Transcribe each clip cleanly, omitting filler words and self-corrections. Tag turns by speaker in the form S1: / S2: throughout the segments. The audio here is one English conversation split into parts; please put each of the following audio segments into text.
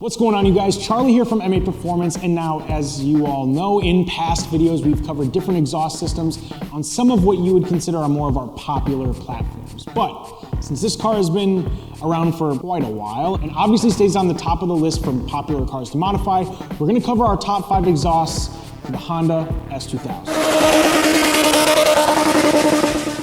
S1: What's going on, you guys? Charlie here from MAPerformance, and now, as you all know, in past videos we've covered different exhaust systems on some of what you would consider are more of our popular platforms. But since this car has been around for quite a while and obviously stays on the top of the list from popular cars to modify, we're going to cover our top 5 exhausts for the Honda S2000.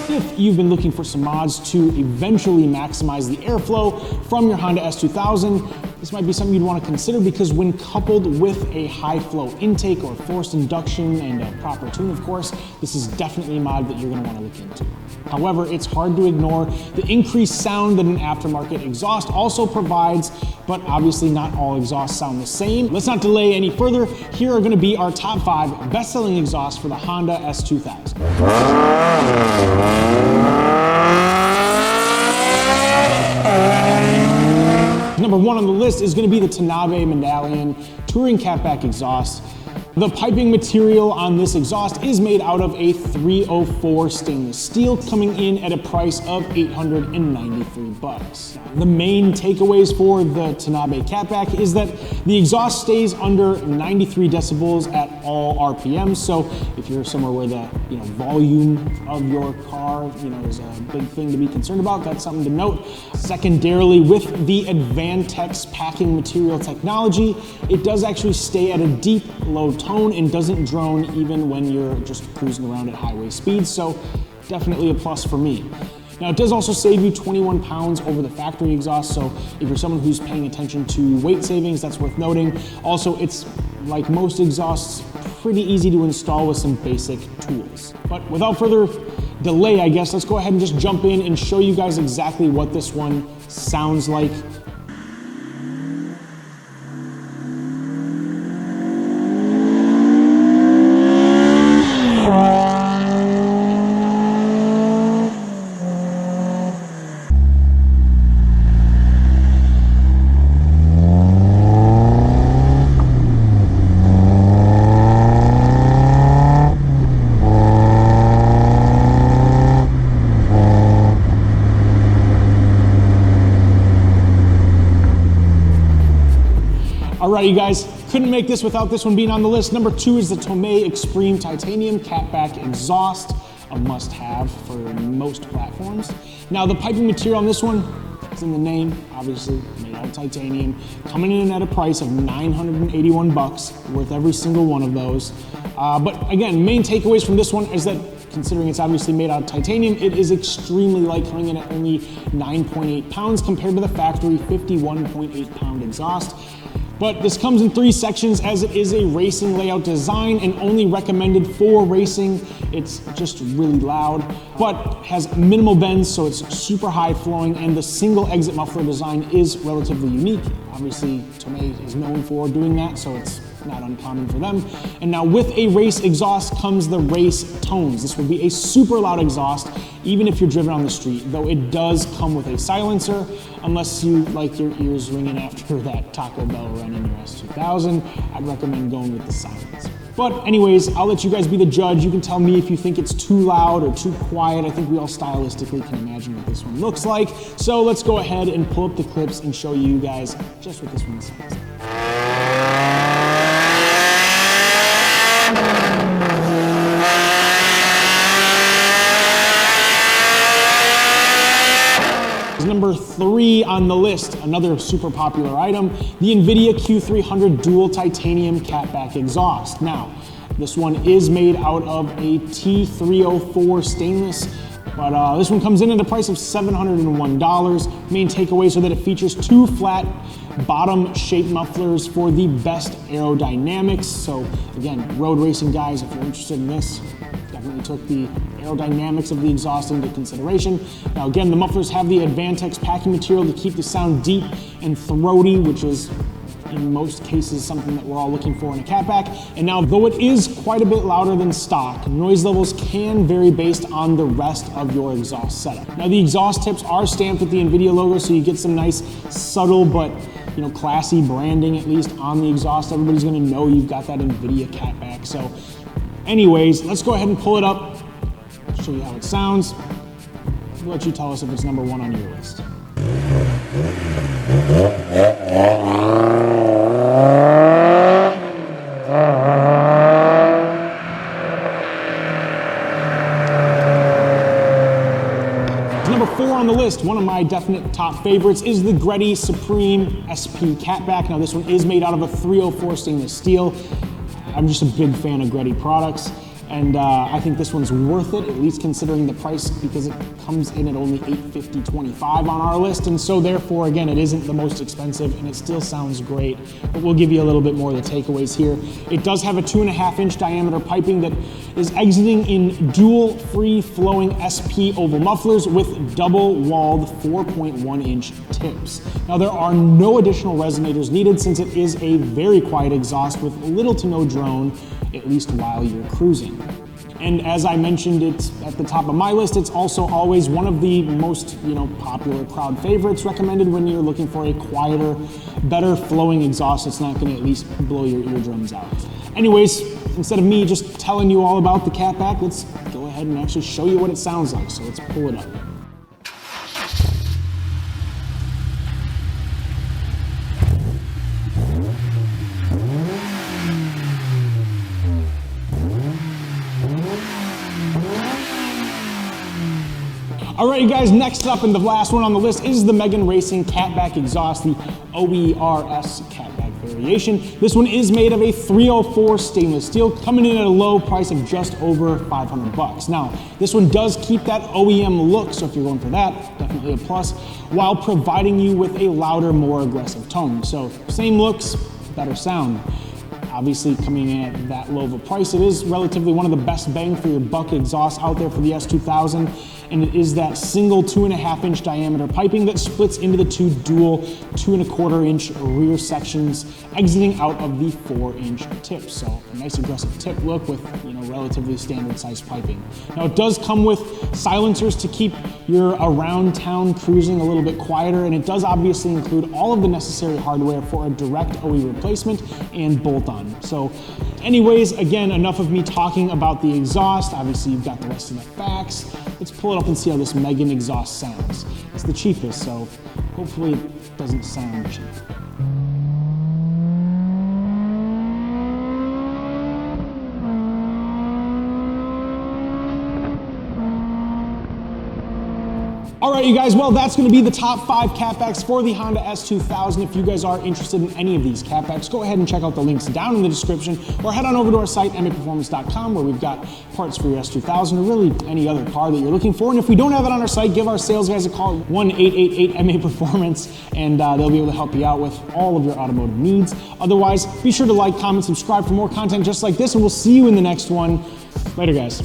S1: If you've been looking for some mods to eventually maximize the airflow from your Honda S2000, this might be something you'd want to consider, because when coupled with a high flow intake or forced induction and a proper tune, of course, this is definitely a mod that you're going to want to look into. However, it's hard to ignore the increased sound that an aftermarket exhaust also provides, but obviously not all exhausts sound the same. Let's not delay any further. Here are going to be our top 5 best-selling exhausts for the Honda S2000. Number 1 on the list is going to be the Tanabe Medallion Touring Catback Exhaust. The piping material on this exhaust is made out of a 304 stainless steel, coming in at a price of $893. The main takeaways for the Tanabe Catback is that the exhaust stays under 93 decibels at all RPMs. So if you're somewhere where the volume of your car is a big thing to be concerned about, that's something to note. Secondarily, with the Advantex packing material technology, it does actually stay at a deep low tone and doesn't drone even when you're just cruising around at highway speeds, so definitely a plus for me. Now, it does also save you 21 pounds over the factory exhaust, so if you're someone who's paying attention to weight savings, that's worth noting. Also, it's, like most exhausts, pretty easy to install with some basic tools. But without further delay, I guess, let's go ahead and just jump in and show you guys exactly what this one sounds like. Alright, you guys, couldn't make this without this one being on the list. Number 2 is the Tomei Expreme Titanium Catback Exhaust, a must-have for most platforms. Now, the piping material on this one, it's in the name, obviously, made out of titanium, coming in at a price of $981, worth every single one of those. But again, main takeaways from this one is that, considering it's obviously made out of titanium, it is extremely light, coming in at only 9.8 pounds compared to the factory 51.8 pound exhaust. But this comes in 3 sections, as it is a racing layout design and only recommended for racing. It's just really loud, but has minimal bends, so it's super high flowing, and the single exit muffler design is relatively unique. Obviously, Tomei is known for doing that, so it's not uncommon for them. And now with a race exhaust comes the race tones. This would be a super loud exhaust, even if you're driven on the street, though it does come with a silencer, unless you like your ears ringing after that Taco Bell run in your S2000. I'd recommend going with the silencer. But anyways, I'll let you guys be the judge. You can tell me if you think it's too loud or too quiet. I think we all stylistically can imagine what this one looks like. So let's go ahead and pull up the clips and show you guys just what this one sounds like. Number 3 on the list, another super popular item, the Invidia Q300 Dual Titanium Catback Exhaust. Now, this one is made out of a T304 stainless, but this one comes in at a price of $701. Main takeaways are that it features 2 flat bottom shaped mufflers for the best aerodynamics. So again, road racing guys, if you're interested in this, definitely took the aerodynamics of the exhaust into consideration. Now again, the mufflers have the Advantex packing material to keep the sound deep and throaty, which is in most cases something that we're all looking for in a catback. And now, though it is quite a bit louder than stock, noise levels can vary based on the rest of your exhaust setup. Now, the exhaust tips are stamped with the Invidia logo, so you get some nice subtle but classy branding, at least on the exhaust. Everybody's gonna know you've got that Invidia catback. So anyways, let's go ahead and pull it up, show you how it sounds. We'll let you tell us if it's number 1 on your list. my definite top favorites is the Greddy Supreme SP Catback. Now this one is made out of a 304 stainless steel. I'm just a big fan of Greddy products, and I think this one's worth it, at least considering the price, because it comes in at only $850.25 on our list, and so therefore, again, it isn't the most expensive, and it still sounds great, but we'll give you a little bit more of the takeaways here. It does have a 2.5-inch diameter piping that is exiting in dual free-flowing SP oval mufflers with double-walled 4.1-inch tips. Now, there are no additional resonators needed since it is a very quiet exhaust with little to no drone, at least while you're cruising. And as I mentioned, it's at the top of my list. It's also always one of the most, popular crowd favorites, recommended when you're looking for a quieter, better flowing exhaust that's not going to at least blow your eardrums out. Anyways, instead of me just telling you all about the Catback, let's go ahead and actually show you what it sounds like. So let's pull it up. All right, you guys, next up and the last one on the list is the Megan Racing Catback Exhaust, the OERS Catback variation. This one is made of a 304 stainless steel, coming in at a low price of just over $500. Now, this one does keep that OEM look, so if you're going for that, definitely a plus, while providing you with a louder, more aggressive tone. So same looks, better sound. Obviously, coming in at that low of a price, it is relatively one of the best bang for your buck exhausts out there for the S2000, and it is that single 2.5-inch diameter piping that splits into the two dual 2.25-inch rear sections, exiting out of the 4-inch tips. So a nice aggressive tip look with relatively standard sized piping. Now it does come with silencers to keep your around town cruising a little bit quieter, and it does obviously include all of the necessary hardware for a direct OE replacement and bolt-on. So anyways, again, enough of me talking about the exhaust. Obviously you've got the rest of the facts. Let's pull it up and see how this Megan exhaust sounds. It's the cheapest, so hopefully it doesn't sound cheap. All right, you guys, well, that's gonna be the top 5 catbacks for the Honda S2000. If you guys are interested in any of these catbacks, go ahead and check out the links down in the description, or head on over to our site, MAPerformance.com, where we've got parts for your S2000 or really any other car that you're looking for. And if we don't have it on our site, give our sales guys a call, 1-888-MAPerformance, and they'll be able to help you out with all of your automotive needs. Otherwise, be sure to like, comment, subscribe for more content just like this, and we'll see you in the next one. Later, guys.